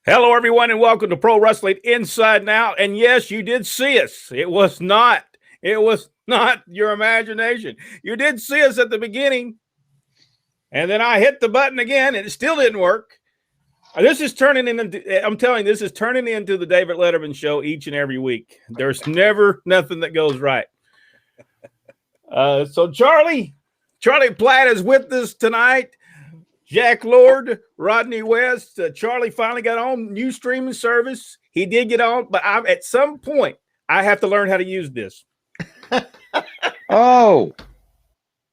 Hello, everyone, and welcome to Pro Wrestling Inside Now. And yes, you did see us. It was not your imagination. You did see us at the beginning, and then I hit the button again, and it still didn't work. This is turning into, I'm telling you, this is turning into the David Letterman show each and every week. There's never nothing that goes right. So Charlie Platt is with us tonight. Jack Lord, Rodney West, Charlie finally got on new streaming service. He did get on, but at some point, I have to learn how to use this. Oh,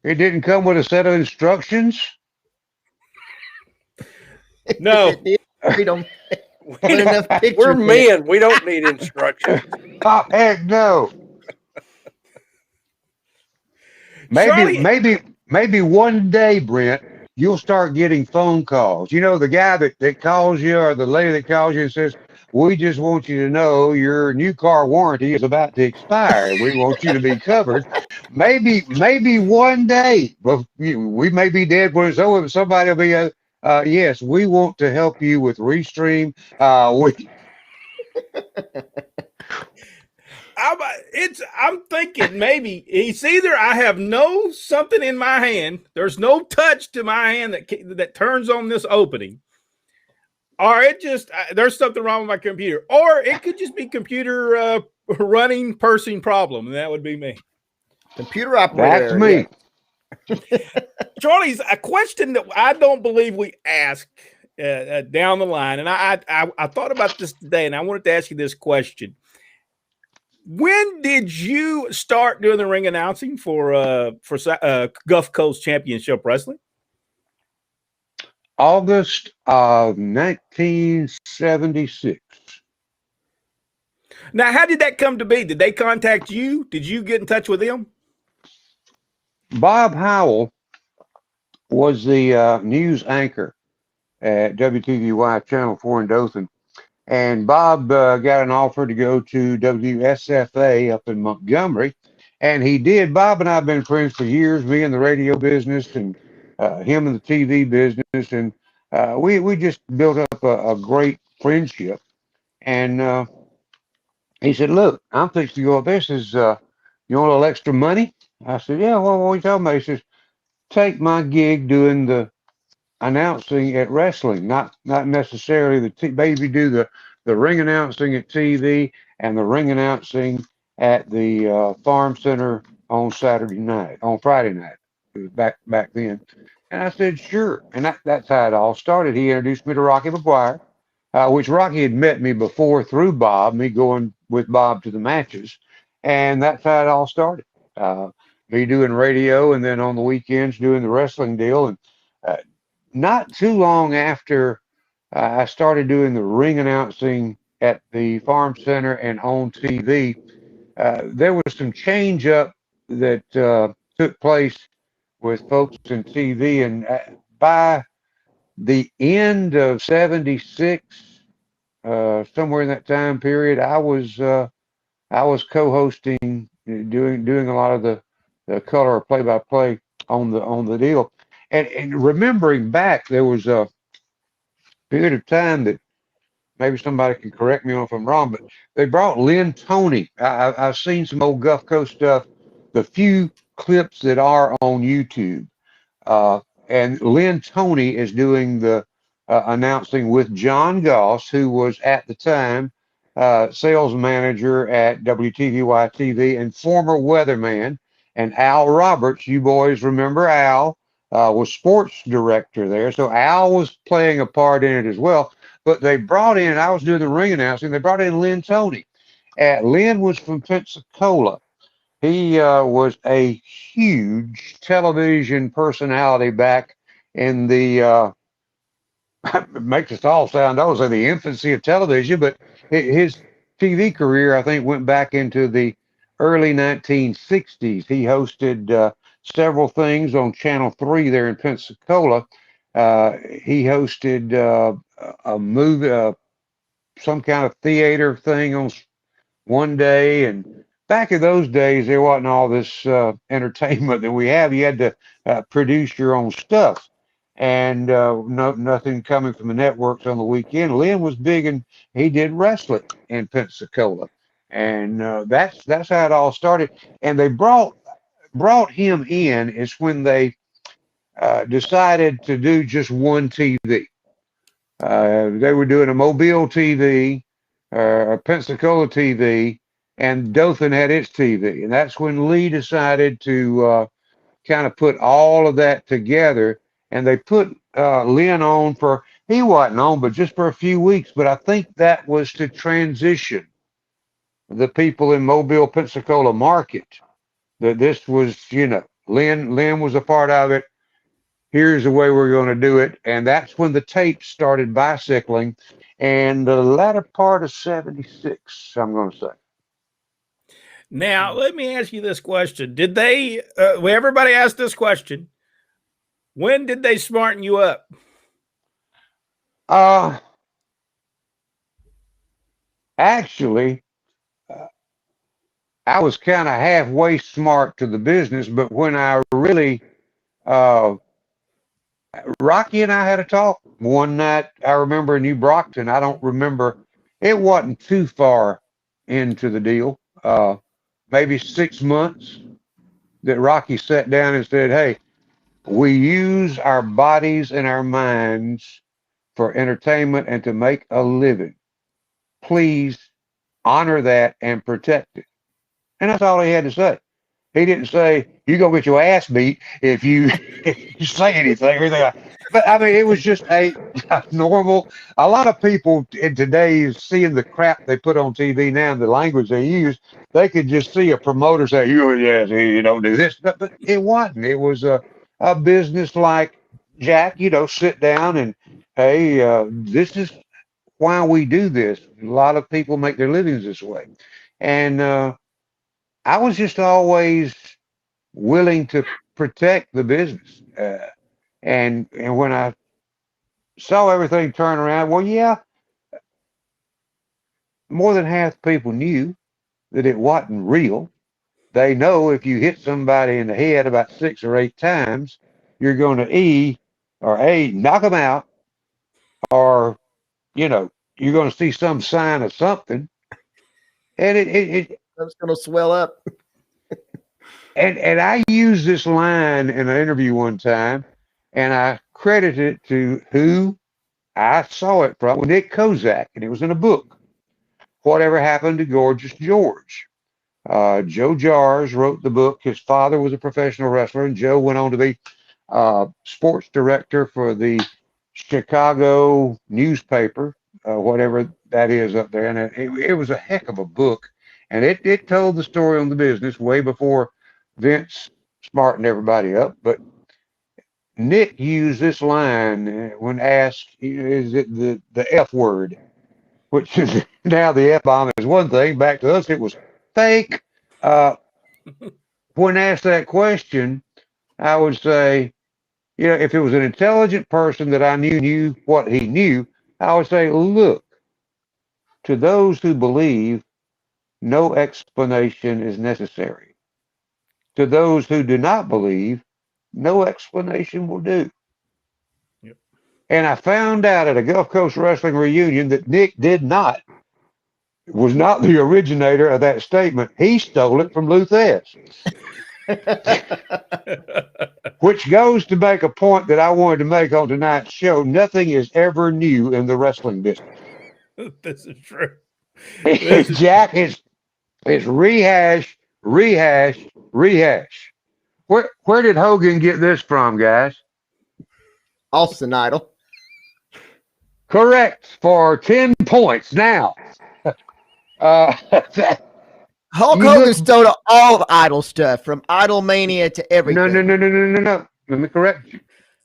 it didn't come with a set of instructions? No. We don't. We're men. We don't need instructions. Oh, heck no. Maybe one day, Brent, you'll start getting phone calls. You know, the guy that calls you or the lady that calls you and says, we just want you to know your new car warranty is about to expire. We want you to be covered. Maybe one day, we may be dead when somebody will be, yes, we want to help you with Restream. I'm thinking maybe it's either I have something in my hand. There's no touch to my hand that turns on this opening, or it just there's something wrong with my computer, or it could just be computer running person problem, and that would be me. Computer operator. That's me. Yeah. Charlie's a question that I don't believe we ask down the line, and I thought about this today, and I wanted to ask you this question. When did you start doing the ring announcing for Gulf Coast Championship Wrestling? August of 1976. Now, how did that come to be? Did they contact you? Did you get in touch with them? Bob Howell was the news anchor at WTVY Channel 4 in Dothan. And Bob got an offer to go to WSFA up in Montgomery. And he did. Bob and I have been friends for years, me in the radio business and him in the TV business. And we just built up a great friendship. And he said, look, I'm fixing to go up there. He says, you want a little extra money? I said, yeah, well, what are you talking about? He says, take my gig doing the announcing at wrestling, not necessarily maybe do the ring announcing at TV and the ring announcing at the farm center on Friday night, back then. And I said, sure. And that's how it all started. He introduced me to Rocky McGuire, which Rocky had met me before through Bob, me going with Bob to the matches. And that's how it all started. Me doing radio and then on the weekends doing the wrestling deal. And not too long after I started doing the ring announcing at the farm center and on TV, there was some change up that took place with folks in TV. And by the end of 76, somewhere in that time period, I was co-hosting, doing a lot of the color play-by-play on the deal. And remembering back, there was a period of time that maybe somebody can correct me if I'm wrong, but they brought Lynn Toney. I've seen some old Gulf Coast stuff, the few clips that are on YouTube. And Lynn Toney is doing the announcing with John Goss, who was at the time sales manager at WTVY TV and former weatherman. And Al Roberts, you boys remember Al, was sports director there. So Al was playing a part in it as well. But they brought in, I was doing the ring announcing, they brought in Lynn Toney. Lynn was from Pensacola. He was a huge television personality back in the, it makes us all sound old, so the infancy of television, but his TV career, I think, went back into the early 1960s. He hosted several things on Channel 3 there in Pensacola. He hosted a movie, some kind of theater thing on one day. And back in those days, there wasn't all this entertainment that we have. You had to produce your own stuff. and nothing coming from the networks on the weekend. Lynn was big, and he did wrestling in Pensacola, and that's how it all started. And they brought him in is when they decided to do just one TV. They were doing a Mobile TV, a Pensacola TV, and Dothan had its TV. And that's when Lee decided to kind of put all of that together. And they put Lynn on for, he wasn't on, but just for a few weeks. But I think that was to transition the people in Mobile, Pensacola market. That this was, Lynn was a part of it. Here's the way we're going to do it. And that's when the tapes started bicycling. And the latter part of 76, I'm going to say. Now, let me ask you this question. Did they, everybody asked this question, when did they smarten you up? Actually, I was kind of halfway smart to the business, but when I really, Rocky and I had a talk one night. I remember in New Brockton. I don't remember. It wasn't too far into the deal. Maybe 6 months that Rocky sat down and said, "Hey, we use our bodies and our minds for entertainment and to make a living. Please honor that and protect it." And that's all he had to say. He didn't say, "You go get your ass beat if you, if you say anything," or anything like that. But I mean, it was just a normal. A lot of people in today's seeing the crap they put on TV now and the language they use, they could just see a promoter say, you don't do this." But it wasn't. It was a business like, "Jack, sit down and, hey, this is why we do this. A lot of people make their livings this way." And I was just always willing to protect the business. And when I saw everything turn around, well, yeah, more than half the people knew that it wasn't real. They know if you hit somebody in the head about 6 or 8 times, you're going to knock them out, or, you're going to see some sign of something. And it's going to swell up. And I used this line in an interview one time, and I credited it to who I saw it from, Nick Kozak, and it was in a book. Whatever Happened to Gorgeous George? Joe Jars wrote the book. His father was a professional wrestler, and Joe went on to be sports director for the Chicago newspaper, whatever that is up there. And it was a heck of a book, and it told the story on the business way before Vince smartened everybody up. But Nick used this line when asked, "Is it the F word?" Which is now the F bomb is one thing. Back to us, it was fake. When asked that question, I would say, if it was an intelligent person that I knew what he knew, I would say, "Look, to those who believe, no explanation is necessary. To those who do not believe, no explanation will do." Yep. And I found out at a Gulf Coast Wrestling reunion that Nick was not the originator of that statement. He stole it from Luthez. Which goes to make a point that I wanted to make on tonight's show. Nothing is ever new in the wrestling business. This is true. Jack, it's rehash, rehash, rehash. Where did Hogan get this from, guys? Austin Idol. Correct, for 10 points now. Hulk Hogan stole all of Idol stuff, from Idol Mania to everything. No. Let me correct you.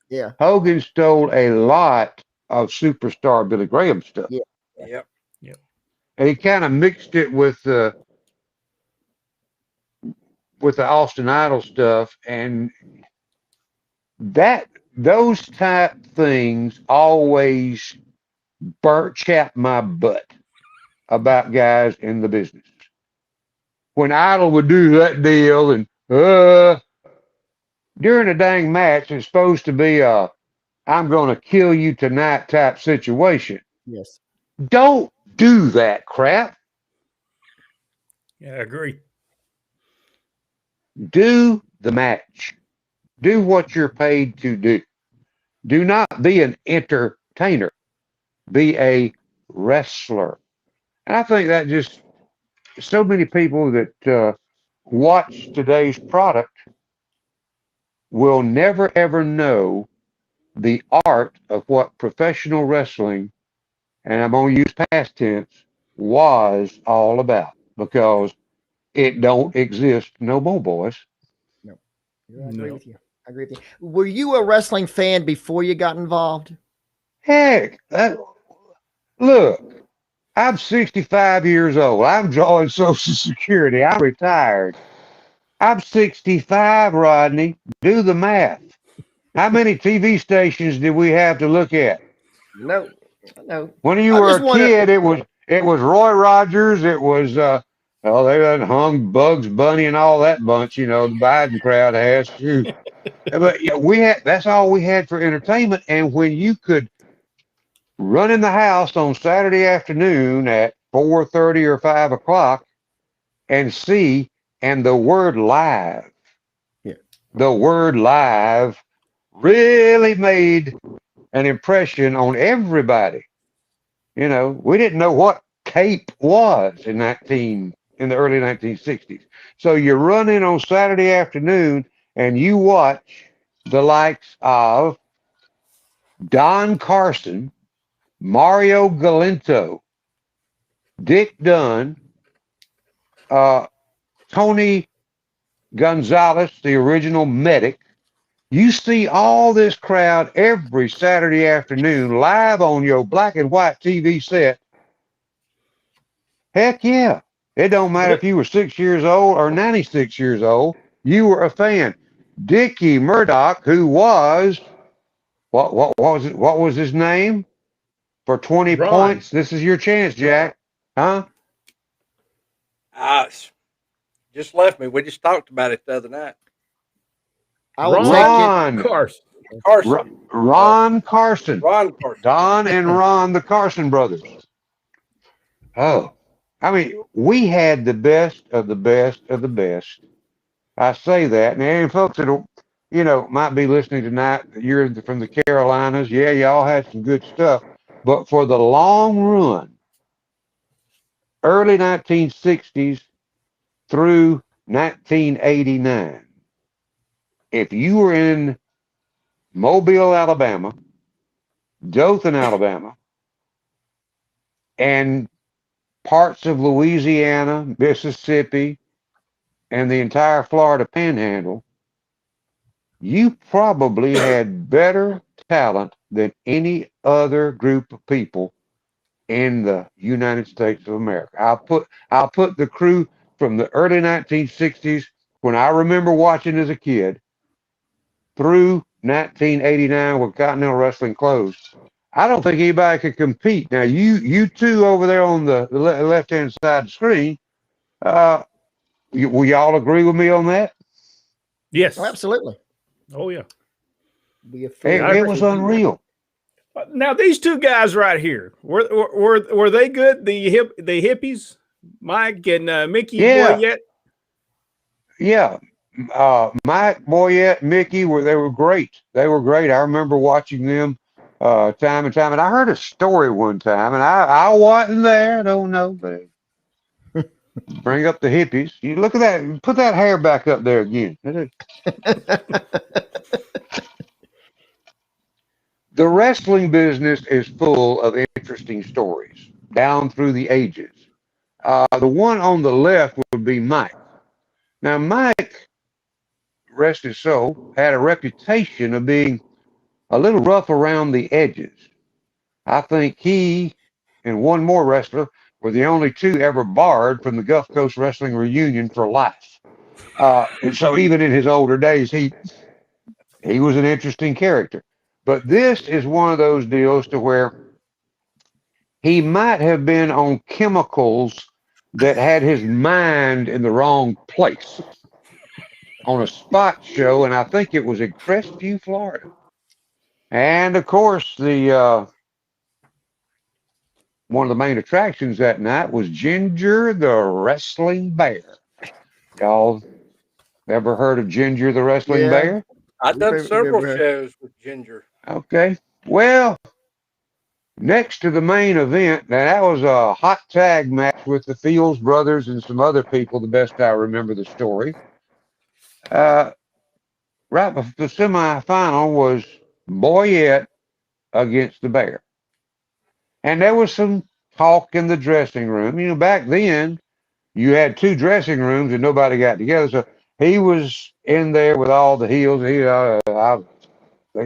Yeah. Hogan stole a lot of superstar Billy Graham stuff. Yeah. Yep. And he kind of mixed it with the Austin Idol stuff, and those type things always chapped my butt about guys in the business. When Idol would do that deal, and during a dang match, it's supposed to be a I'm going to kill you tonight type situation. Yes. Don't do that crap. Yeah, I agree. Do the match. Do what you're paid to do. Do not be an entertainer. Be a wrestler. And I think that just so many people that watch today's product will never ever know the art of what professional wrestling, and I'm going to use past tense, was all about because it don't exist no more, boys. No. I agree No. with you. I agree with you. Were you a wrestling fan before you got involved? Heck, look, I'm 65 years old. I'm drawing Social Security. I'm retired. I'm 65, Rodney. Do the math. How many TV stations did we have to look at? No. When you I were just a want kid, it was Roy Rogers. It was they done hung Bugs Bunny and all that bunch. You know, the Biden crowd has too. But yeah, that's all we had for entertainment. And when you could run in the house on Saturday afternoon at 4:30 or 5 o'clock and see, and the word live, Yeah. the word live really made an impression on everybody. You know, we didn't know what tape was in the early 1960s. So you run in on Saturday afternoon and you watch the likes of Don Carson, Mario Galinto, Dick Dunn, Tony Gonzalez, the original medic. You see all this crowd every Saturday afternoon live on your black and white TV set. Heck yeah. It don't matter if you were 6 years old or 96 years old. You were a fan. Dickie Murdoch, who was what was his name? For 20 Ron. points. This is your chance, Jack. Huh? Just left me. We just talked about it the other night. Ron Carson. Ron Carson. Ron Carson. Don and Ron, the Carson brothers. Oh, I mean, we had the best of the best of the best. I say that, and any folks that might be listening tonight, you're from the Carolinas. Yeah, y'all had some good stuff, but for the long run, early 1960s through 1989, if you were in Mobile, Alabama, Dothan, Alabama, and parts of Louisiana, Mississippi, and the entire Florida Panhandle, you probably had better talent than any other group of people in the United States of America. I'll put the crew from the early 1960s, when I remember watching as a kid, through 1989 when Continental Wrestling closed. I don't think anybody could compete. Now, you two over there on the left-hand side of the screen, will y'all agree with me on that? Yes. Oh, absolutely. Oh, yeah. It was unreal. Now, these two guys right here, were they good? The hippies, Mike and Mickey Boyette? Yeah. Mike, Boyette, Mickey, they were great. They were great. I remember watching them time and time. And I heard a story one time, and I wasn't there. I don't know, but bring up the hippies. You look at that. Put that hair back up there again. The wrestling business is full of interesting stories down through the ages. The one on the left would be Mike. Now, Mike, rest his soul, had a reputation of being a little rough around the edges. I think he and one more wrestler were the only two ever barred from the Gulf Coast Wrestling Reunion for life. And so even in his older days, he was an interesting character. But this is one of those deals to where he might have been on chemicals that had his mind in the wrong place on a spot show, and I think it was in Crestview, Florida. And of course, the one of the main attractions that night was Ginger the Wrestling Bear. Y'all ever heard of Ginger the Wrestling Yeah. Bear? I've done several Remember her. shows with Ginger. Okay. Well, next to the main event, now that was a hot tag match with the Fields brothers and some other people, the best I remember the story. Right before the semifinal was Boyette against the Bear. And there was some talk in the dressing room. You know, back then, you had two dressing rooms and nobody got together. So he was in there with all the heels. They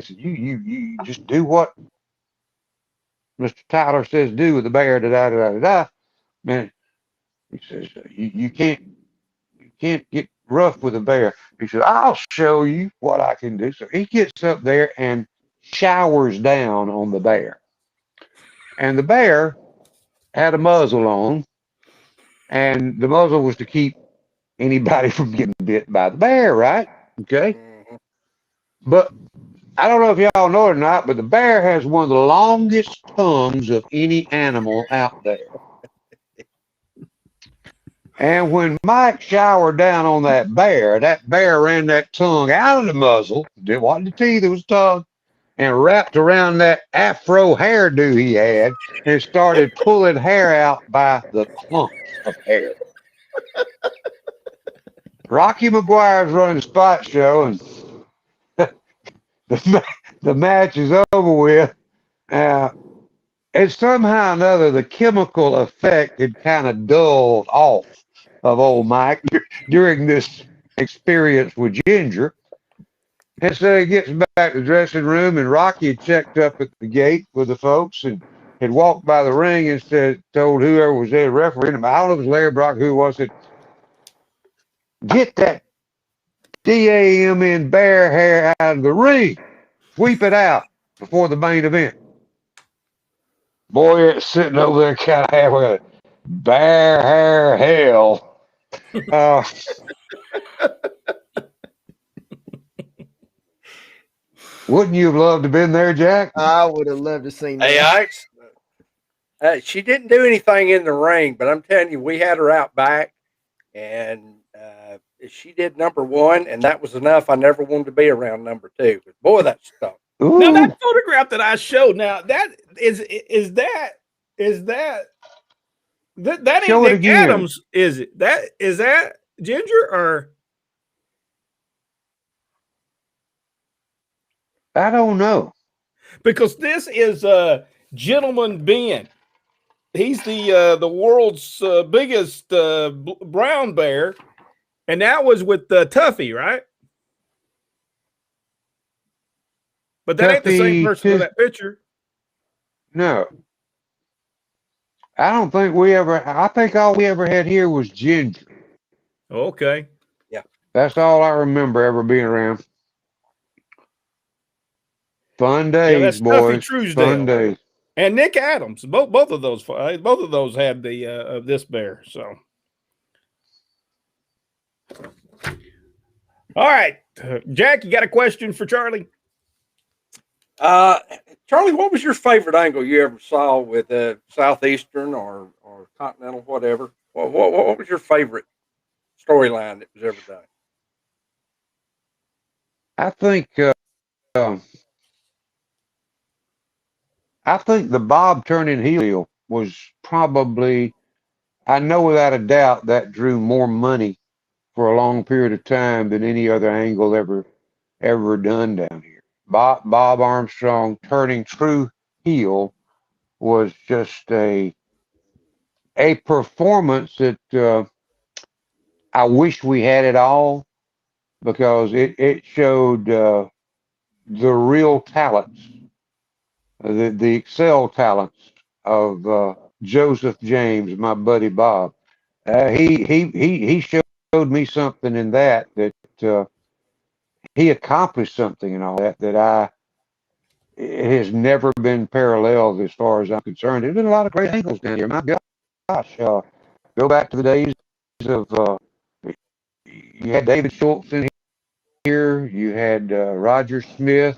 said, you just do what Mr. Tyler says do with the Bear, da da da da da. Man, he says, you can't get rough with a bear. He said, I'll show you what I can do. So he gets up there and showers down on the bear. And the bear had a muzzle on, and the muzzle was to keep anybody from getting bit by the bear, right? Okay. Mm-hmm. But I don't know if y'all know it or not, but the bear has one of the longest tongues of any animal out there. And when Mike showered down on that bear ran that tongue out of the muzzle, it wasn't the teeth, it was tongue, and wrapped around that afro hairdo he had and started pulling hair out by the clumps of hair. Rocky McGuire's running the spot show, and the match is over with. And somehow or another, the chemical effect had kind of dulled off of old Mike during this experience with Ginger. And so he gets back to the dressing room, and Rocky had checked up at the gate with the folks and had walked by the ring and told whoever was there, referee, I don't know if it was Larry Brock, who it was, said, get that DAMN bear hair out of the ring. Sweep it out before the main event. Boy, it's sitting over there kind of halfway. Bear hair hell. Wouldn't you have loved to have been there, Jack? I would have loved to seen that. Hey, Ike, she didn't do anything in the ring, but I'm telling you, we had her out back, and she did number one, and that was enough. I never wanted to be around number two. But boy, that stunk. Ooh. Now that photograph that I showed, now that ain't Show it Nick again. Adams, is it? Is that Ginger or? I don't know. Because this is Gentleman Ben. He's the world's biggest brown bear, and that was with Tuffy, right? But that ain't the same person with that picture. No. I don't think we ever, I think all we ever had here was Ginger. Okay. Yeah. That's all I remember ever being around. Fun days, that's boys. Tuffy Truesdale. Fun days. And Nick Adams. Both of those had the this bear. So. All right. Jack, you got a question for Charlie? Charlie, what was your favorite angle you ever saw with Southeastern or Continental, whatever? What was your favorite storyline that was ever done? I think the Bob turning heel was probably, I know without a doubt, that drew more money for a long period of time than any other angle ever done down here. Bob Armstrong turning true heel was just a performance that I wish we had it all, because it showed the real talents, the excel talents of Joseph James, my buddy Bob. He showed me something in that he accomplished something and all that it has never been paralleled as far as I'm concerned. There's been a lot of great angles down here. My gosh, go back to the days of you had David Schultz in here, you had Roger Smith,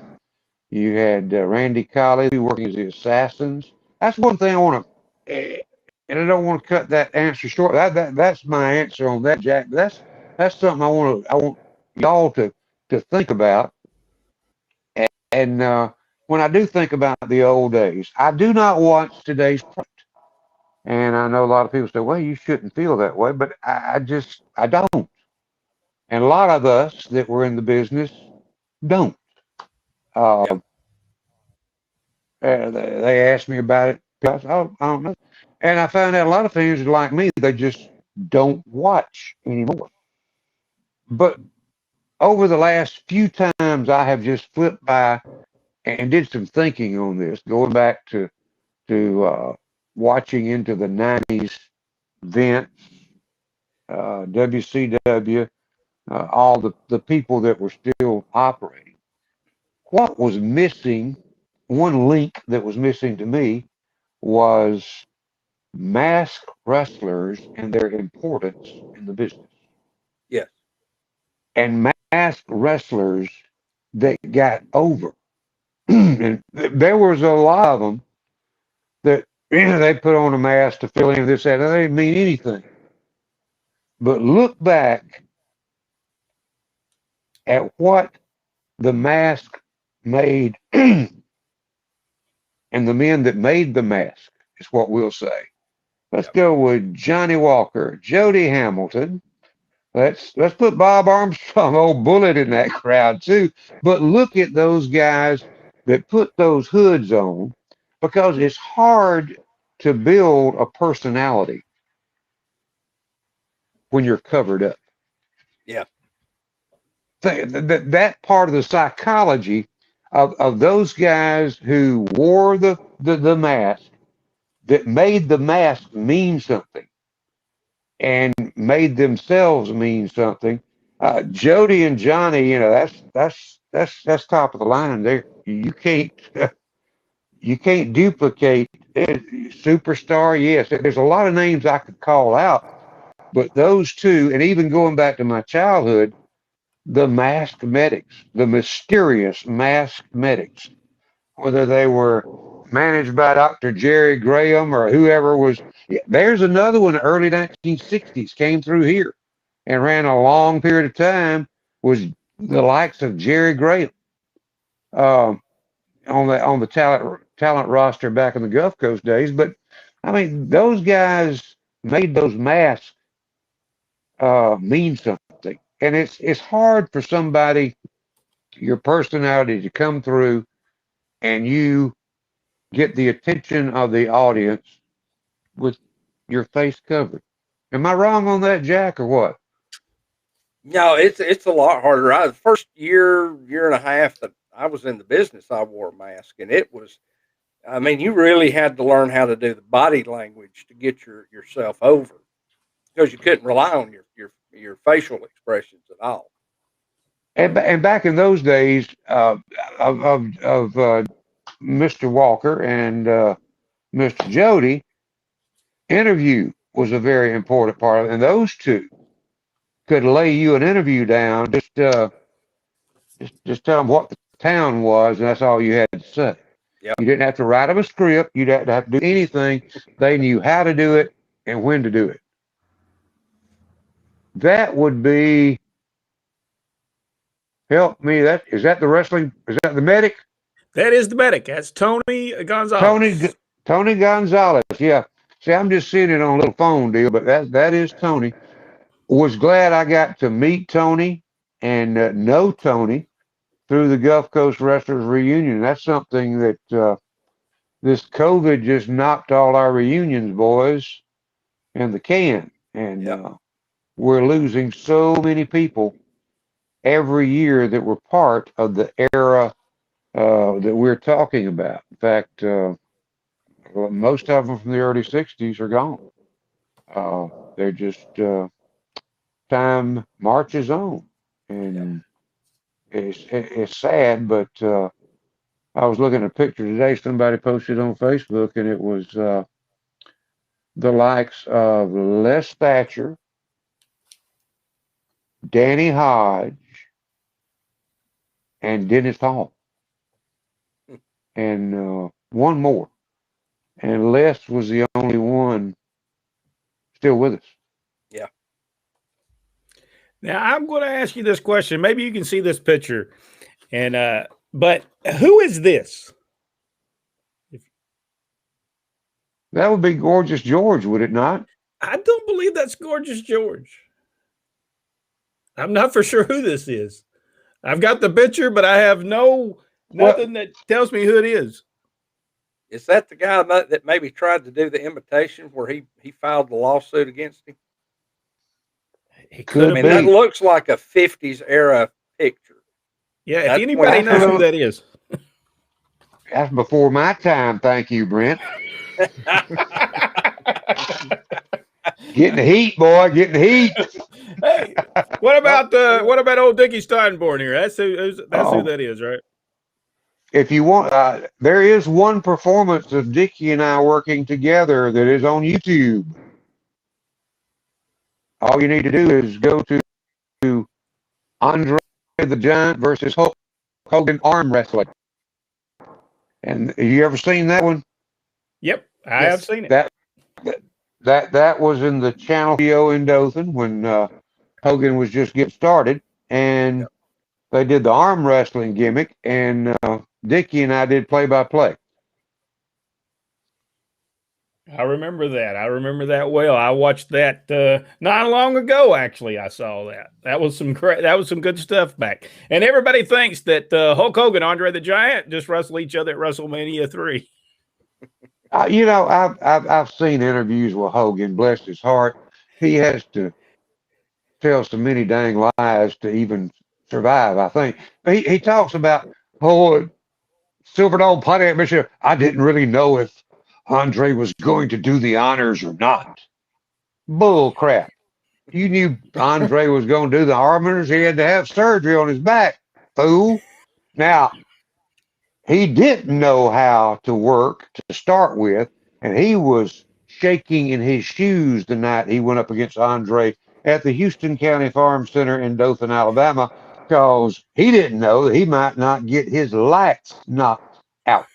You had Randy Colley working as the Assassins. That's one thing I want to, and I don't want to cut that answer short. That's my answer on that, Jack. That's something I want y'all to think about. And when I do think about the old days, I do not watch today's product. And I know a lot of people say, well, you shouldn't feel that way, but I don't. And a lot of us that were in the business don't. Yeah. They asked me about it. I said, oh, I don't know. And I found out a lot of fans are like me, they just don't watch anymore. But over the last few times, I have just flipped by and did some thinking on this, going back to watching into the 90s, Vince, WCW, all the people that were still operating. What was missing, one link that was missing to me was masked wrestlers and their importance in the business. Yes. And masked wrestlers that got over. And there was a lot of them that they put on a mask to fill in this, that. They didn't mean anything. But look back at what the mask made and the men that made the mask is what we'll say. Let's go with Johnny Walker, Jody Hamilton. Let's put Bob Armstrong, old Bullet, in that crowd too. But look at those guys that put those hoods on, because it's hard to build a personality when you're covered up. Yeah. That part of the psychology of those guys who wore the mask, that made the mask mean something and made themselves mean something. Jody and Johnny, that's top of the line. There, you can't duplicate it. Superstar. Yes, there's a lot of names I could call out, but those two, and even going back to my childhood, the masked medics, the mysterious masked medics, whether they were managed by Dr. Jerry Graham or whoever was. There's another one, early 1960s, came through here and ran a long period of time, was the likes of Jerry Graham on the talent roster back in the Gulf Coast days. But I mean, those guys made those masks mean something, and it's hard for somebody, your personality, to come through and you get the attention of the audience with your face covered. Am I wrong on that, Jack, or what? No, it's a lot harder. The first year and a half that I was in the business, I wore a mask, and it was. I mean, you really had to learn how to do the body language to get yourself over, because you couldn't rely on your facial expressions at all. And back in those days of Mr. Walker and Mr. Jody, interview was a very important part of it. And those two could lay you an interview down, just tell them what the town was, and that's all you had to say. Yeah. You didn't have to write them a script. You didn't have to do anything. They knew how to do it and when to do it. That would be, help me. Is that the wrestling? Is that the medic? That is the medic. That's Tony Gonzalez. Tony Gonzalez. Yeah. See, I'm just seeing it on a little phone deal, but that is Tony. Was glad I got to meet Tony and know Tony through the Gulf Coast Wrestlers Reunion. That's something that this COVID just knocked all our reunions, boys, in the can. And we're losing so many people every year that were part of the era that we're talking about. In fact, most of them from the early 60s are gone. They're just, time marches on. And it's sad, but I was looking at a picture today somebody posted on Facebook, and it was the likes of Les Thatcher, Danny Hodge, and Dennis Hall. and one more. And Les was the only one still with us. Yeah. Now I'm going to ask you this question. Maybe you can see this picture, and but who is this? That would be Gorgeous George, would it not? I don't believe that's Gorgeous George. I'm not for sure who this is. I've got the picture, but I have nothing that tells me who it is. Is that the guy that maybe tried to do the imitation where he filed the lawsuit against him? It could have been. That looks like a 50s era picture. Yeah, if anybody knows who that is. That's before my time, thank you, Brent. Getting the heat, boy, getting the heat. Hey, what about old Dickie Steinborn here? That's who that is, right? If you want, there is one performance of Dickie and I working together that is on YouTube. All you need to do is go to Andre the Giant versus Hulk Hogan arm wrestling. And have you ever seen that one? Yep, I have seen it. That was in the channel video in Dothan when Hogan was just getting started, and they did the arm wrestling gimmick, and Dickie and I did play-by-play. I remember that. I remember that well. I watched that not long ago. Actually, I saw that. That was some good stuff back. And everybody thinks that Hulk Hogan, Andre the Giant, just wrestle each other at WrestleMania 3. You know, I've seen interviews with Hogan. Bless his heart, he has to tell so many dang lies to even survive. I think he talks about Silverdome Potty Mission. I didn't really know if Andre was going to do the honors or not. Bull crap. You knew Andre was going to do the honors. He had to have surgery on his back, fool. Now, he didn't know how to work to start with, and he was shaking in his shoes the night he went up against Andre at the Houston County Farm Center in Dothan, Alabama, because he didn't know that he might not get his lights knocked out.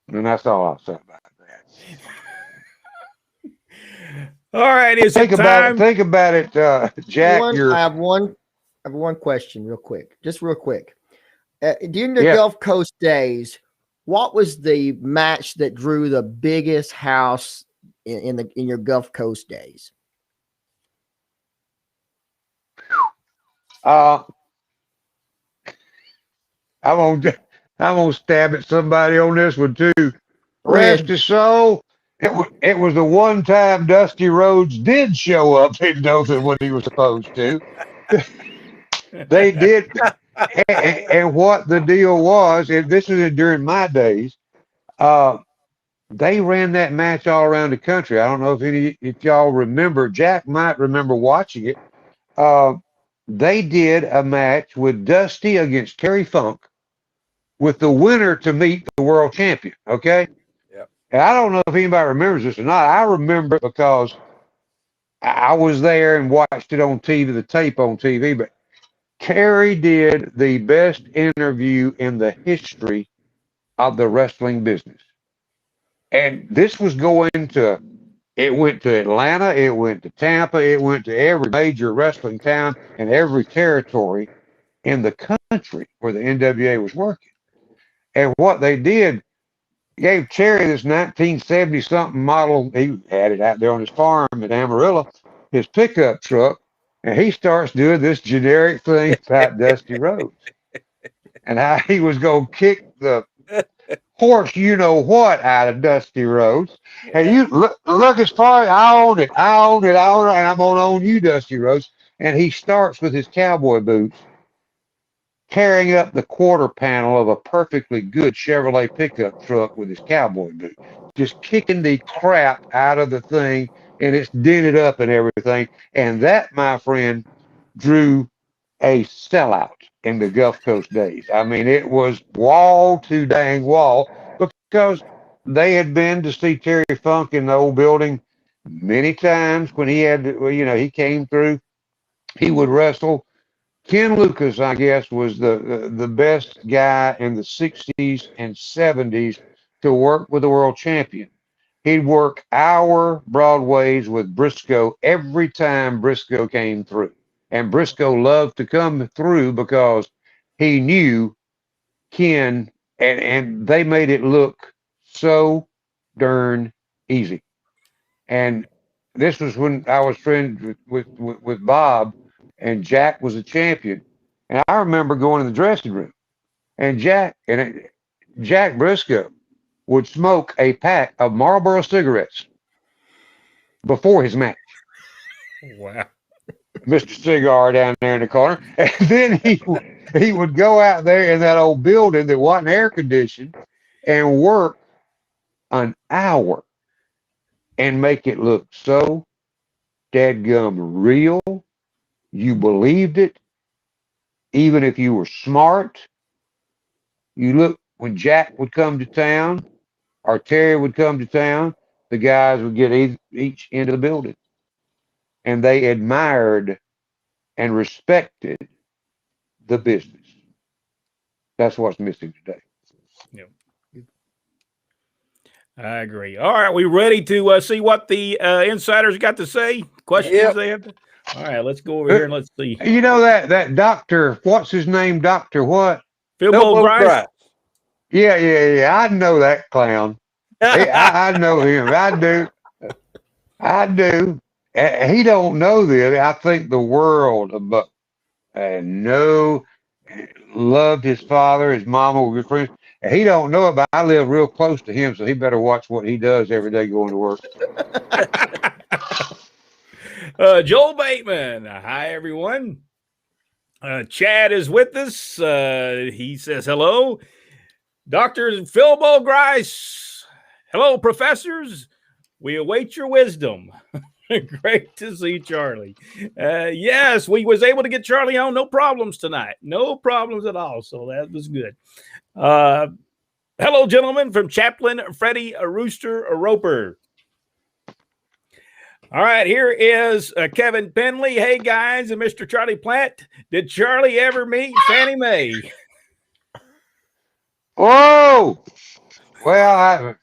And that's all I'll say about that. All right, think about it, Jack. I have one question, real quick. During the Gulf Coast days, what was the match that drew the biggest house in your Gulf Coast days? I'm gonna stab at somebody on this one too. Rest his soul. It was the one time Dusty Rhodes did show up in Dothan when he was supposed to. They did, and what the deal was, and this was during my days, they ran that match all around the country. I don't know if y'all remember. Jack might remember watching it. They did a match with Dusty against Terry Funk, with the winner to meet the world champion. Okay. Yeah. And I don't know if anybody remembers this or not. I remember it because I was there and watched it on TV, the tape on TV. But Terry did the best interview in the history of the wrestling business. And this was it went to Atlanta, it went to Tampa, it went to every major wrestling town and every territory in the country where the NWA was working. And what they did, gave Terry this 1970-something model. He had it out there on his farm in Amarillo, his pickup truck, and he starts doing this generic thing about Dusty Rhodes and how he was going to kick the horse you-know-what out of Dusty Rhodes. And you look as far as I own it, and I'm going to own you, Dusty Rhodes. And he starts with his cowboy boots, tearing up the quarter panel of a perfectly good Chevrolet pickup truck with his cowboy boot, just kicking the crap out of the thing, and it's dented up and everything. And that, my friend, drew a sellout in the Gulf Coast days. I mean, it was wall to dang wall, because they had been to see Terry Funk in the old building many times when he had, he came through. He would wrestle Ken Lucas, I guess, was the best guy in the 60s and 70s to work with the world champion. He'd work hour Broadways with Briscoe every time Briscoe came through. And Briscoe loved to come through because he knew Ken, and they made it look so darn easy. And this was when I was friends with Bob, and Jack was a champion. And I remember going in the dressing room, and Jack Briscoe would smoke a pack of Marlboro cigarettes before his match. Wow. Mr. Cigar down there in the corner. And then he would go out there in that old building that wasn't air conditioned and work an hour and make it look so dadgum real. You believed it. Even if you were smart, you look when Jack would come to town or Terry would come to town, the guys would get each into the building. And they admired and respected the business. That's what's missing today. Yep. I agree. All right, we ready to see what the insiders got to say? Questions they have to. All right, let's go over here and let's see. You know that doctor, what's his name? Doctor what? Philbo Grice? Yeah. I know that clown. I know him. I do. He don't know this. I think the world about loved his father, his mama, were good friends. He don't know about. I live real close to him, so he better watch what he does every day going to work. Joel Bateman. Hi, everyone. Chad is with us. He says hello. Dr. Philbo Grice. Hello, professors. We await your wisdom. Great to see Charlie. Yes, we was able to get Charlie on. No problems tonight. No problems at all. So that was good. Hello, gentlemen, from Chaplain Freddie Rooster Roper. All right, here is Kevin Penley. Hey, guys, and Mr. Charlie Platt. Did Charlie ever meet Fannie Mae? Oh, well,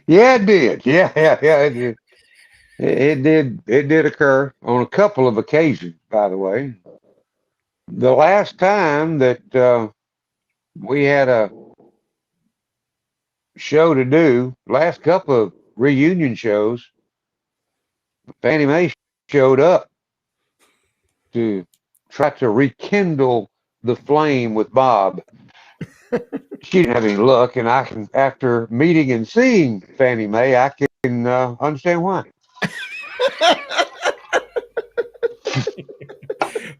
yeah, it did. Yeah, it did. It did occur on a couple of occasions, by the way. The last time that we had a show to do, last couple of reunion shows, Fannie Mae showed up to try to rekindle the flame with Bob. She didn't have any luck, and I can, after meeting and seeing Fannie Mae, I can understand why.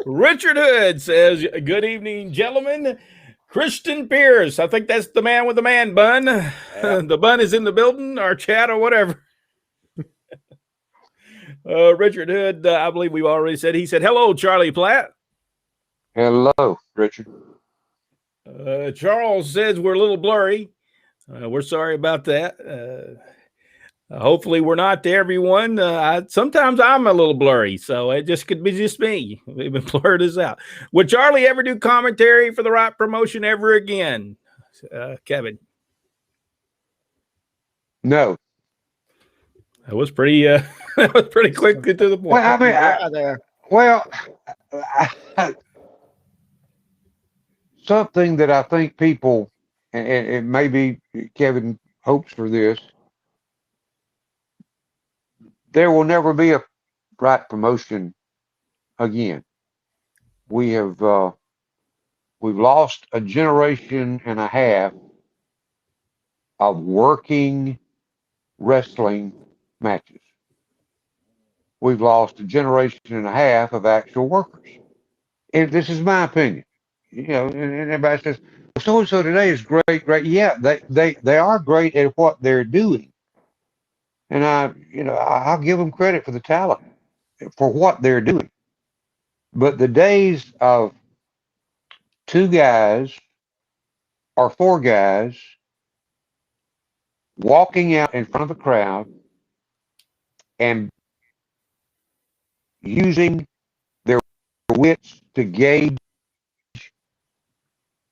Richard Hood says, good evening, gentlemen. Christian Pierce, I think that's the man with the man bun. Yeah. The bun is in the building, or chat, or whatever. Richard Hood, I believe we've already said. He said, hello, Charlie Platt. Hello, Richard. Charles says we're a little blurry. We're sorry about that. Hopefully we're not to everyone. Sometimes I'm a little blurry, so it just could be just me. We've been blurred us out. Would Charlie ever do commentary for the right promotion ever again? Kevin? No. That was pretty that was pretty quick to the point. Well, something that I think people, and maybe Kevin hopes for this, there will never be a right promotion again. We've lost a generation and a half of working wrestling matches. We've lost a generation and a half of actual workers. And this is my opinion. You know, and everybody says, well, so-and-so today is great. Yeah, they are great at what they're doing. And I'll give them credit for the talent, for what they're doing. But the days of 2 guys or 4 guys walking out in front of a crowd and using their wits to gauge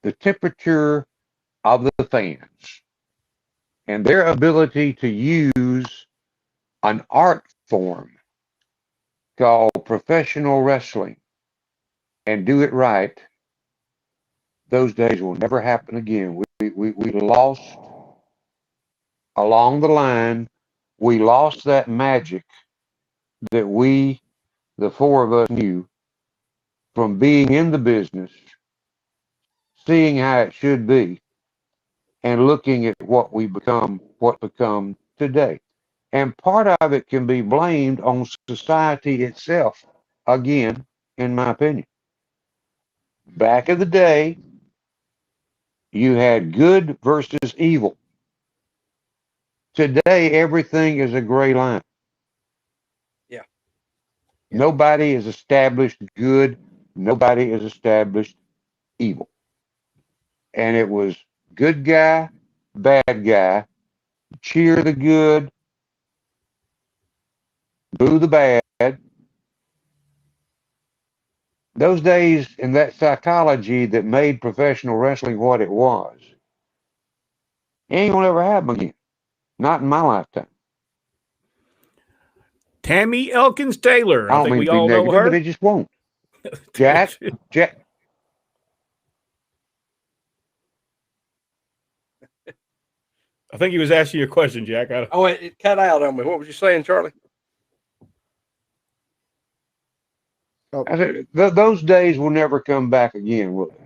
the temperature of the fans and their ability to use an art form called professional wrestling and do it right. Those days will never happen again. We lost along the line. We lost that magic that we, the four of us, knew from being in the business, seeing how it should be, and looking at what become today. And part of it can be blamed on society itself, again, in my opinion. Back in the day, you had good versus evil. Today, everything is a gray line. Yeah. Nobody is established good. Nobody is established evil. And it was good guy, bad guy, cheer the good, boo the bad. Those days and that psychology that made professional wrestling what it was, ain't gonna ever happen again. Not in my lifetime. Tammy Elkins Taylor. I I don't think mean we to be all know negative, but her. it just won't. Jack, I think he was asking you a question, Jack. Oh, it cut out on me. What was you saying, Charlie? I said, those days will never come back again, will they?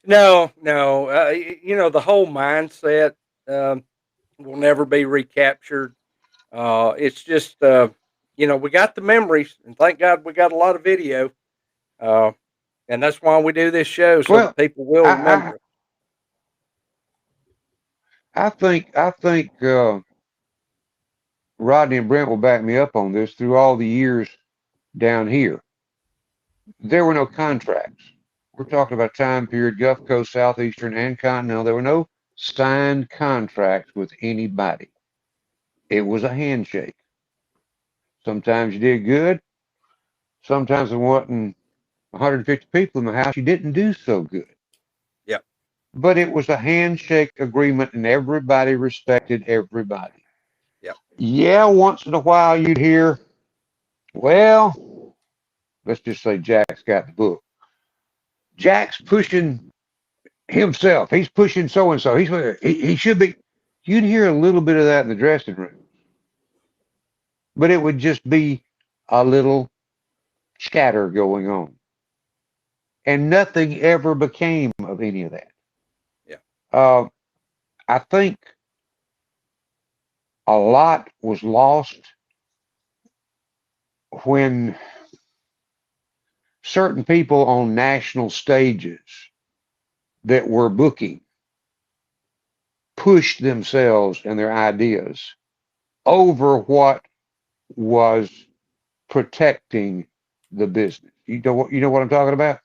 No. The whole mindset will never be recaptured. It's just, we got the memories, and thank God we got a lot of video. And that's why we do this show, so that people will remember it. I think Rodney and Brent will back me up on this. Through all the years down here, there were no contracts. We're talking about time period, Gulf Coast, Southeastern, and Continental. There were no signed contracts with anybody. It was a handshake. Sometimes you did good. Sometimes there wasn't 150 people in the house. You didn't do so good. Yep. But it was a handshake agreement, and everybody respected everybody. Yep. Yeah, once in a while you'd hear, well, let's just say Jack's got the book. Jack's pushing himself. He's pushing so and so. He should be. You'd hear a little bit of that in the dressing room, but it would just be a little chatter going on, and nothing ever became of any of that. Yeah. I think a lot was lost when certain people on national stages that were booking pushed themselves and their ideas over what was protecting the business. You know what I'm talking about?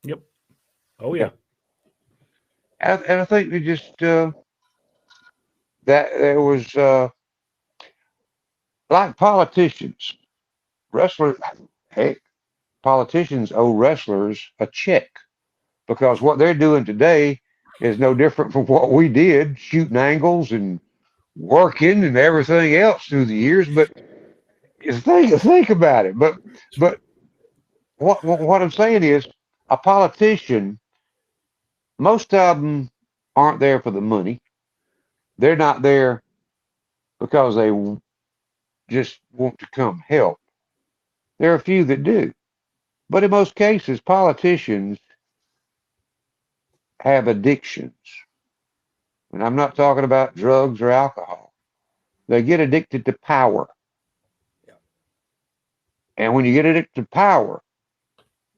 Yep. Oh yeah. And I think we just that there was like politicians, wrestlers. Heck, politicians owe wrestlers a check because what they're doing today is no different from what we did, shooting angles and working and everything else through the years. But think about it. But what I'm saying is, a politician, most of them aren't there for the money. They're not there because they just want to come help. There are a few that do, but in most cases, politicians have addictions. And I'm not talking about drugs or alcohol. They get addicted to power. Yeah. And when you get addicted to power,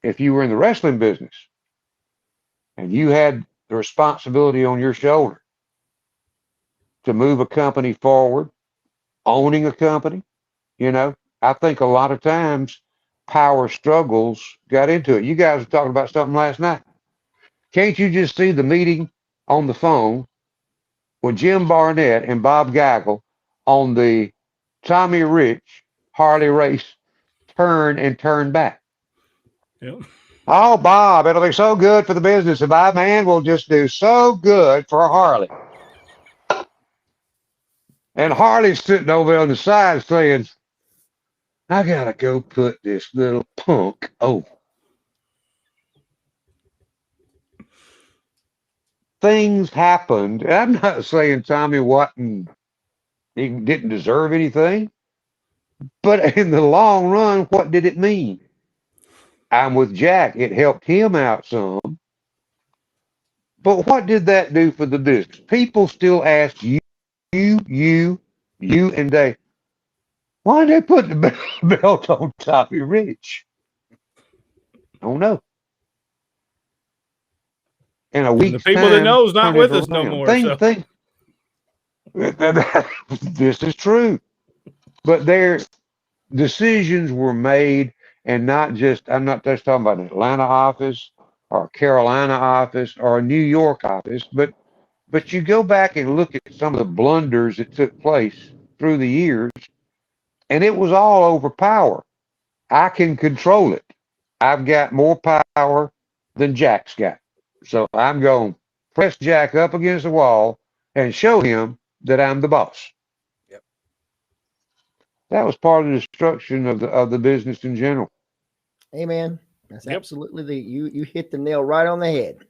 if you were in the wrestling business and you had the responsibility on your shoulder to move a company forward, owning a company, I think a lot of times power struggles got into it. You guys were talking about something last night. Can't you just see the meeting on the phone with Jim Barnett and Bob Geigel on the Tommy Rich Harley race turn and turn back. Yep. Oh, Bob, it'll be so good for the business. And my man will just do so good for Harley. And Harley's sitting over on the side saying, I got to go put this little punk over. Things happened. I'm not saying Tommy Watton he didn't deserve anything, but in the long run, what did it mean? I'm with Jack. It helped him out some. But what did that do for the business? People still ask you, and Dave, why did they put the belt on Tommy Rich? I don't know. In a week's The people time, that knows not turn with it us no around. more. This is true. But their decisions were made, and not just, I'm not just talking about an Atlanta office or a Carolina office or a New York office, but you go back and look at some of the blunders that took place through the years, and it was all over power. I can control it. I've got more power than Jack's got. So I'm going to press Jack up against the wall and show him that I'm the boss. Yep. That was part of the destruction of the business in general. Amen. That's absolutely you hit the nail right on the head.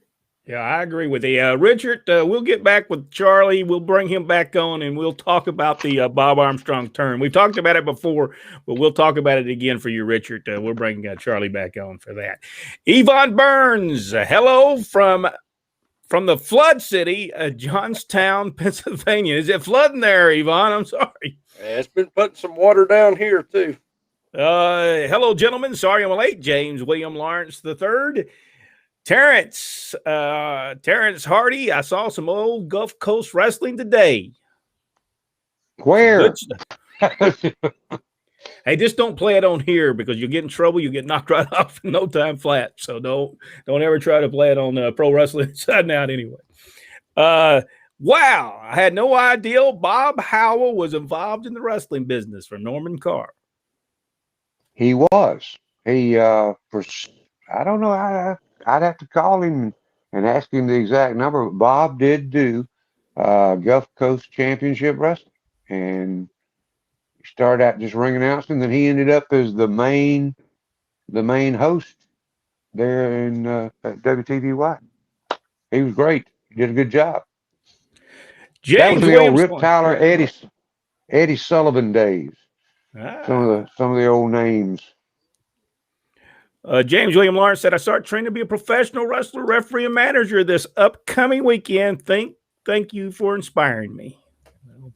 Yeah, I agree with you. Richard, we'll get back with Charlie. We'll bring him back on, and we'll talk about the Bob Armstrong turn. We've talked about it before, but we'll talk about it again for you, Richard. We'll bring Charlie back on for that. Yvonne Burns, hello from the flood city, Johnstown, Pennsylvania. Is it flooding there, Yvonne? I'm sorry. It's been putting some water down here, too. Hello, gentlemen. Sorry I'm late. James William Lawrence III. Terrence Hardy, I saw some old Gulf Coast wrestling today. Where? Hey, just don't play it on here because you'll get in trouble. You'll get knocked right off in no time flat. So don't ever try to play it on Pro Wrestling Inside and Out anyway. Wow, I had no idea Bob Howell was involved in the wrestling business from Norman Carr. He was. I don't know. I'd have to call him and ask him the exact number. But Bob did do Gulf Coast Championship Wrestling, and he started out just ring announcing. Then he ended up as the main host there in at WTVY. He was great. He did a good job. James that was the Williams old Rip Tyler, Eddie Sullivan days. Some of the old names. James William Lawrence said, I start training to be a professional wrestler, referee, and manager this upcoming weekend. Thank you for inspiring me.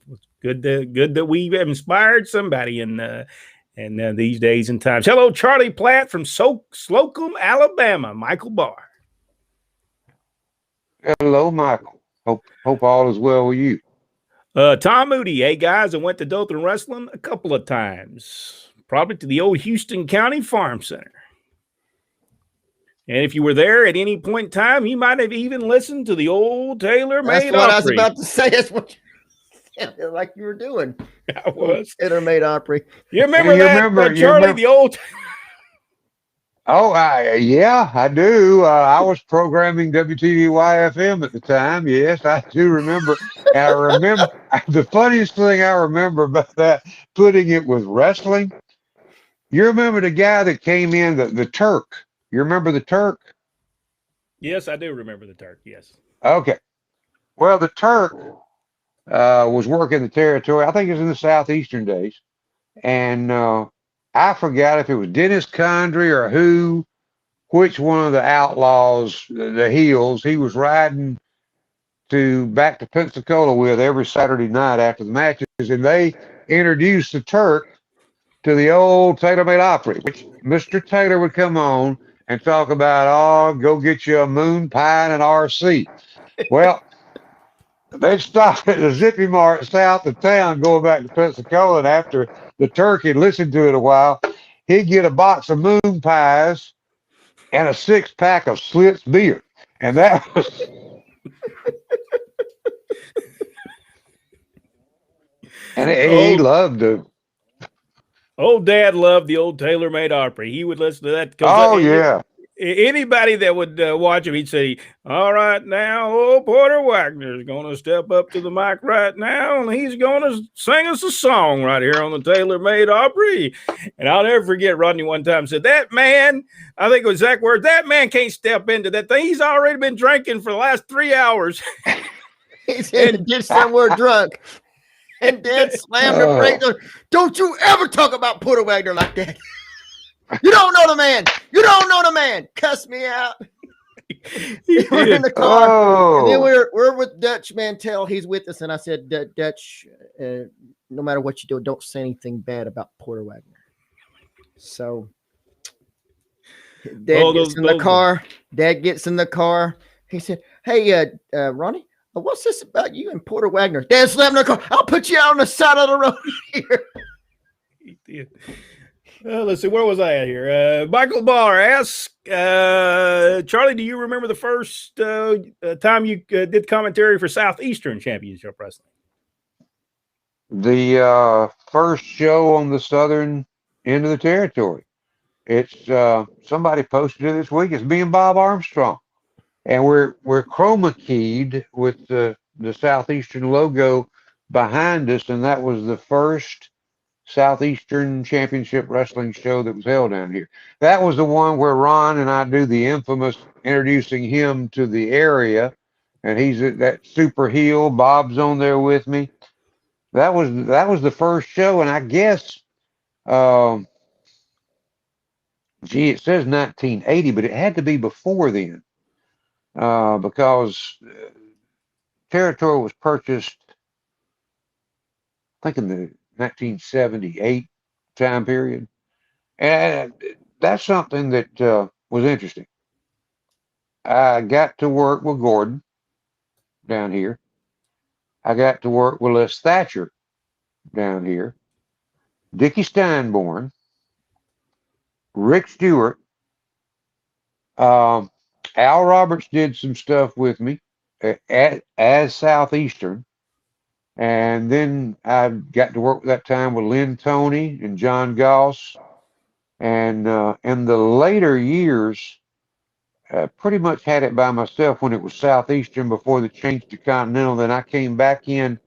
It's good that we've inspired somebody in these days and times. Hello, Charlie Platt from Slocum, Alabama. Michael Barr. Hello, Michael. Hope all is well with you. Tom Moody. Hey, guys, I went to Dothan Wrestling a couple of times, probably to the old Houston County Farm Center. And if you were there at any point in time, you might have even listened to the old Tailor-Made Opry. That's what I was about to say. That's what you sounded like you were doing. I was. Tailor-Made Opry. You remember that, Charlie, the old... Oh, yeah, I do. I was programming WTVY FM at the time. Yes, I do remember. And I remember the funniest thing I remember about that, putting it with wrestling. You remember the guy that came in, the Turk? You remember the Turk? Yes, I do remember the Turk, yes. Okay. Well, the Turk was working the territory. I think it was in the Southeastern days. And I forgot if it was Dennis Condrey or which one of the outlaws, the heels, he was riding back to Pensacola with every Saturday night after the matches. And they introduced the Turk to the old Tailor-Made Opry, which Mr. Taylor would come on and talk about, go get you a moon pie and an RC. Well, they'd stop at the Zippy Mart south of town going back to Pensacola, and after the Turk had listened to it a while, he'd get a box of moon pies and a 6-pack of Schlitz beer. And that was... and he loved to... Old Dad loved the old tailor-made Opry. He would listen to that. Oh, yeah. Anybody that would watch him, he'd say, "All right, now, old Porter Wagner's going to step up to the mic right now, and he's going to sing us a song right here on the tailor-made Opry." And I'll never forget Rodney one time said, "That man," I think it was exact words, "that man can't step into that thing. He's already been drinking for the last 3 hours." He's in get somewhere drunk. And Dad slammed the brakes on. "Don't you ever talk about Porter Wagner like that. You don't know the man. You don't know the man." Cuss me out. We're in the car. Oh. And then we're with Dutch Mantell. He's with us. And I said, "Dutch, no matter what you do, don't say anything bad about Porter Wagner." So Dad gets in the car. Dad gets in the car. He said, "Hey, Ronnie, what's this about you and Porter Wagner?" Dad slammed the car. "I'll put you out on the side of the road here." He did. Let's see, where was I at here? Michael Barr asks, Charlie, do you remember the first time you did commentary for Southeastern Championship Wrestling? The first show on the southern end of the territory. It's somebody posted it this week. It's me and Bob Armstrong, and we're chroma keyed with the Southeastern logo behind us, and that was the first Southeastern Championship Wrestling show that was held down here. That was the one where Ron and I do the infamous introducing him to the area, and he's at that super heel. Bob's on there with me. That was the first show, and I guess, it says 1980, but it had to be before then, because territory was purchased, I think, in the 1978 time period. And that's something that was interesting. I got to work with Gordon down here. I got to work with Les Thatcher down here. Dickie Steinborn, Rick Stewart, Al Roberts did some stuff with me as Southeastern. And then I got to work that time with Lynn Toney and John Goss. And in the later years, pretty much had it by myself when it was Southeastern before the change to Continental. Then I came back in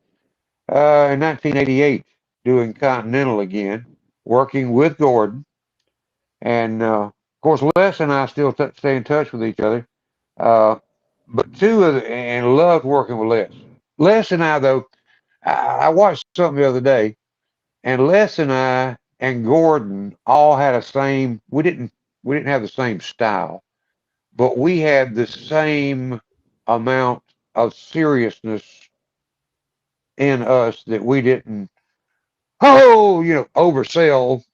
1988 doing Continental again, working with Gordon. And of course, Les and I still stay in touch with each other. But and loved working with Les. Les and I, though, I watched something the other day, and Les and I and Gordon all had we didn't have the same style, but we had the same amount of seriousness in us that we didn't, oversell.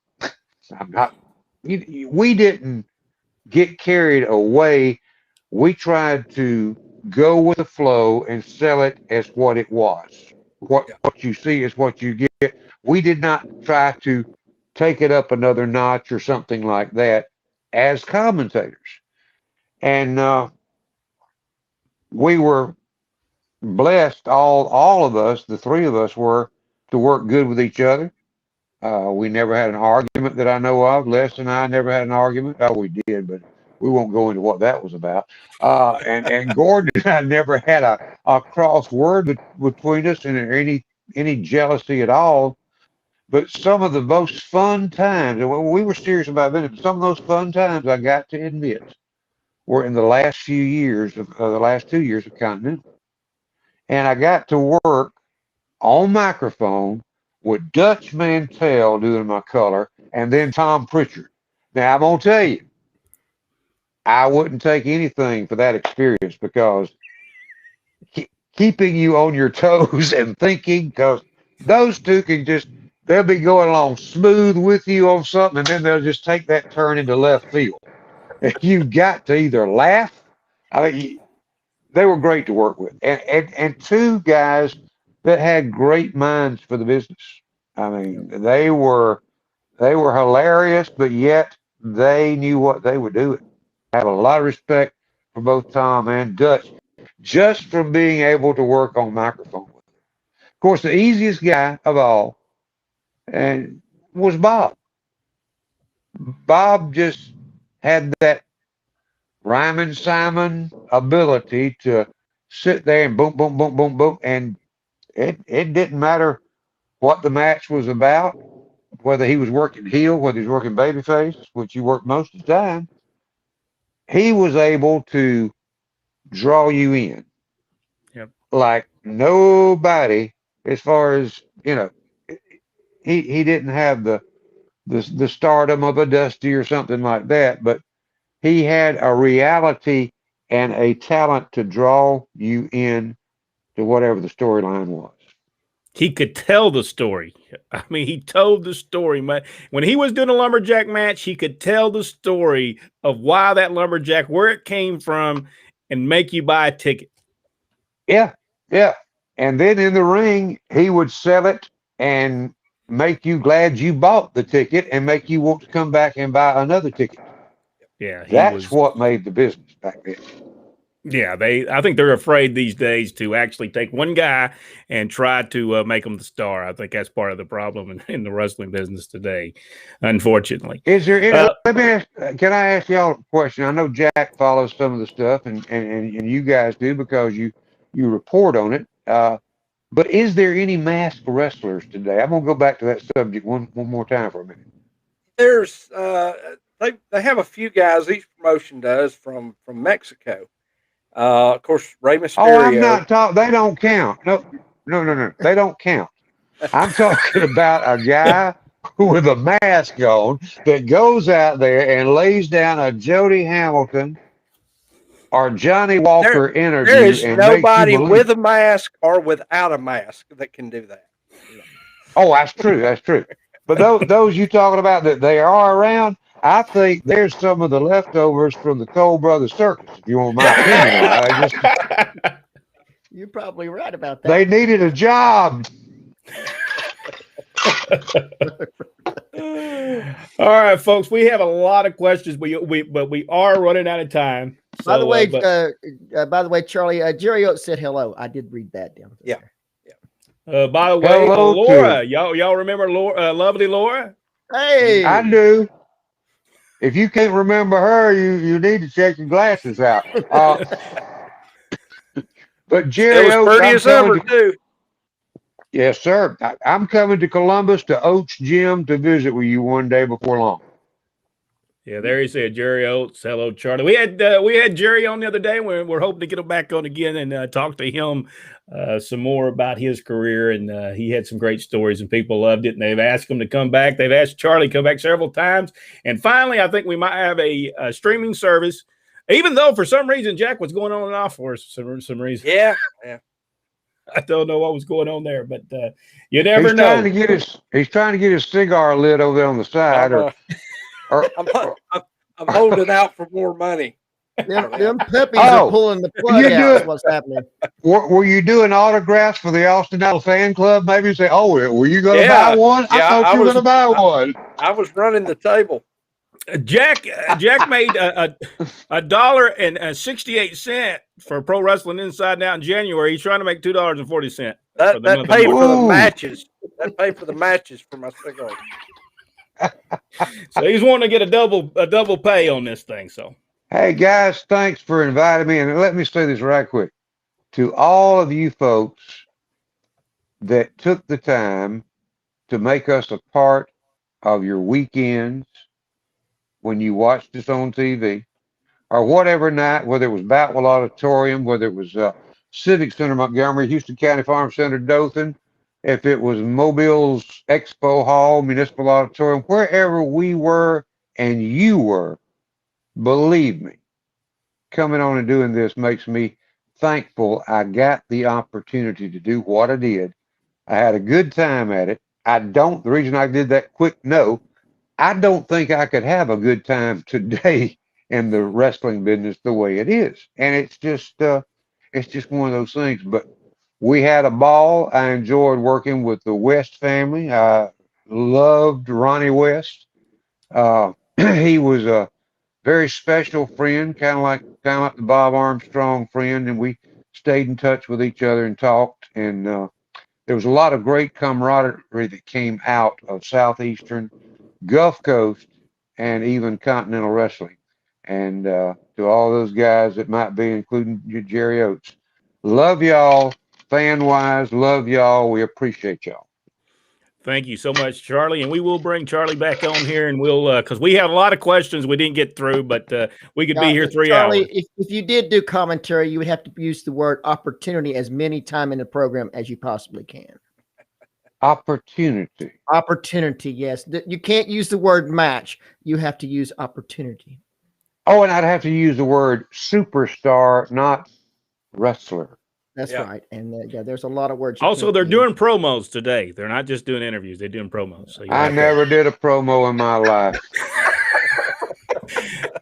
We didn't get carried away. We tried to go with the flow and sell it as what it was. What you see is what you get. We did not try to take it up another notch or something like that as commentators. And we were blessed, all of us, the three of us were, to work good with each other. We never had an argument that I know of. Les and I never had an argument. Oh, we did, but we won't go into what that was about. And Gordon and I never had a cross word between us and any jealousy at all. But some of the most fun times, and we were serious about it, some of those fun times, I got to admit, were in the last few years of the last 2 years of Continental. And I got to work on microphone with Dutch Mantell doing my color, and then Tom Pritchard. Now, I'm going to tell you, I wouldn't take anything for that experience, because keeping you on your toes and thinking, because those two they'll be going along smooth with you on something, and then they'll just take that turn into left field. You've got to either laugh. I mean, they were great to work with, and two guys that had great minds for the business. I mean, they were hilarious, but yet they knew what they were doing. I have a lot of respect for both Tom and Dutch, just from being able to work on microphone with them. Of course, the easiest guy of all was Bob. Bob just had that Ryman Simon ability to sit there and boom, boom, boom, boom, boom, and it didn't matter what the match was about, whether he was working heel, whether he was working babyface, which he worked most of the time. He was able to draw you in. Yep. Like nobody, as far as he didn't have the stardom of a Dusty or something like that, but he had a reality and a talent to draw you in to whatever the storyline was. He could tell the story. I mean, he told the story. When he was doing a lumberjack match, he could tell the story of why that lumberjack, where it came from, and make you buy a ticket. Yeah, yeah. And then in the ring, he would sell it and make you glad you bought the ticket and make you want to come back and buy another ticket. Yeah, that's what made the business back then. Yeah, I think they're afraid these days to actually take one guy and try to make him the star. I think that's part of the problem in the wrestling business today, unfortunately. Is there any, let me ask, can I ask y'all a question? I know Jack follows some of the stuff and you guys do because you report on it. But is there any masked wrestlers today? I'm gonna go back to that subject one more time for a minute. There's they have a few guys each promotion does from Mexico. Of course, Rey Mysterio. Oh, I'm not talking. They don't count. No. They don't count. I'm talking about a guy with a mask on that goes out there and lays down a Jody Hamilton or Johnny Walker interview. There is and nobody with a mask or without a mask that can do that. Oh, that's true. That's true. But those you talking about that they are around, I think there's some of the leftovers from the Cole Brothers Circus, if you want my opinion. You're probably right about that. They needed a job. All right, folks, we have a lot of questions, but we are running out of time. So, by the way, Charlie, Jerry Oates said hello. I did read that down. Yeah. By the way, Laura, y'all remember Laura, lovely Laura? Hey, I do. If you can't remember her, you need to check your glasses out. But Jerry Oates, pretty as ever, too. Yes, sir. I'm coming to Columbus to Oates Gym to visit with you one day before long. Yeah, there he said, Jerry Oates. Hello, Charlie. We had Jerry on the other day. We're hoping to get him back on again and talk to him some more about his career. And he had some great stories, and people loved it. And they've asked him to come back. They've asked Charlie to come back several times. And finally, I think we might have a streaming service, even though for some reason Jack was going on and off for some reason. Yeah. I don't know what was going on there, but you never know. He's trying to get his cigar lit over there on the side. I'm holding out for more money. Them puppies are pulling the plug out. What's happening? Were you doing autographs for the Austin Idol fan club? Maybe say, were you going to buy one? I thought you were going to buy one. I was running the table. Jack made $1.68 for Pro Wrestling Inside and Out in January. He's trying to make $2.40. That paid for the matches. That paid for the matches for my cigar. So he's wanting to get a double pay on this thing. So, hey guys, thanks for inviting me. And let me say this right quick to all of you folks that took the time to make us a part of your weekends when you watched us on TV or whatever night, whether it was Boutwell Auditorium, whether it was Civic Center Montgomery, Houston County Farm Center Dothan, if it was Mobile's Expo Hall, Municipal Auditorium, wherever we were and you were, believe me, coming on and doing this makes me thankful I got the opportunity to do what I did. I had a good time at it. The reason I did that quick no, I don't think I could have a good time today in the wrestling business the way it is. And it's just one of those things. But we had a ball. I enjoyed working with the West family. I loved Ronnie West. He was a very special friend, kind of like the Bob Armstrong friend, and we stayed in touch with each other and talked. And there was a lot of great camaraderie that came out of Southeastern, Gulf Coast, and even Continental Wrestling. And to all those guys that might be, including Jerry Oates, love y'all, fan-wise, love y'all. We appreciate y'all. Thank you so much, Charlie. And we will bring Charlie back on here, and we'll because we have a lot of questions we didn't get through, but we could be here 3 Charlie, hours. If you did do commentary, you would have to use the word opportunity as many times in the program as you possibly can. Opportunity. Opportunity, yes. You can't use the word match. You have to use opportunity. Oh, and I'd have to use the word superstar, not wrestler. That's right. And there's a lot of words. Also, they're doing promos today. They're not just doing interviews. They're doing promos. So I never did a promo in my life.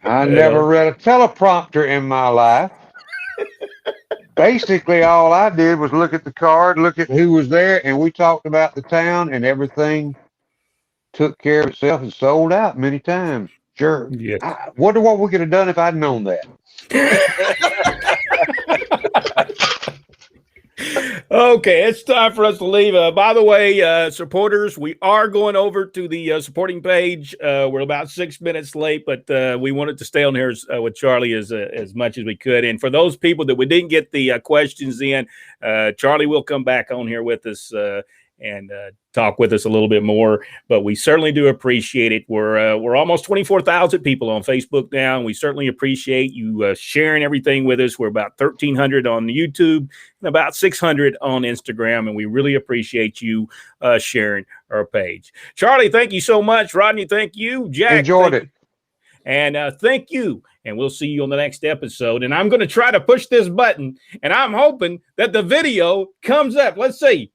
I never read a teleprompter in my life. Basically, all I did was look at the card, look at who was there, and we talked about the town, and everything took care of itself and sold out many times. Sure. Yeah. I wonder what we could have done if I'd known that. Okay, it's time for us to leave. By the way, supporters, we are going over to the supporting page. We're about 6 minutes late, but we wanted to stay on here with Charlie as much as we could. And for those people that we didn't get the questions in, Charlie will come back on here with us and talk with us a little bit more. But we certainly do appreciate it. We're almost 24,000 people on Facebook now, and we certainly appreciate you sharing everything with us. We're about 1,300 on YouTube and about 600 on Instagram, and we really appreciate you sharing our page. Charlie, thank you so much. Rodney, thank you. Jack, enjoyed it. And thank you. And we'll see you on the next episode. And I'm going to try to push this button, and I'm hoping that the video comes up. Let's see.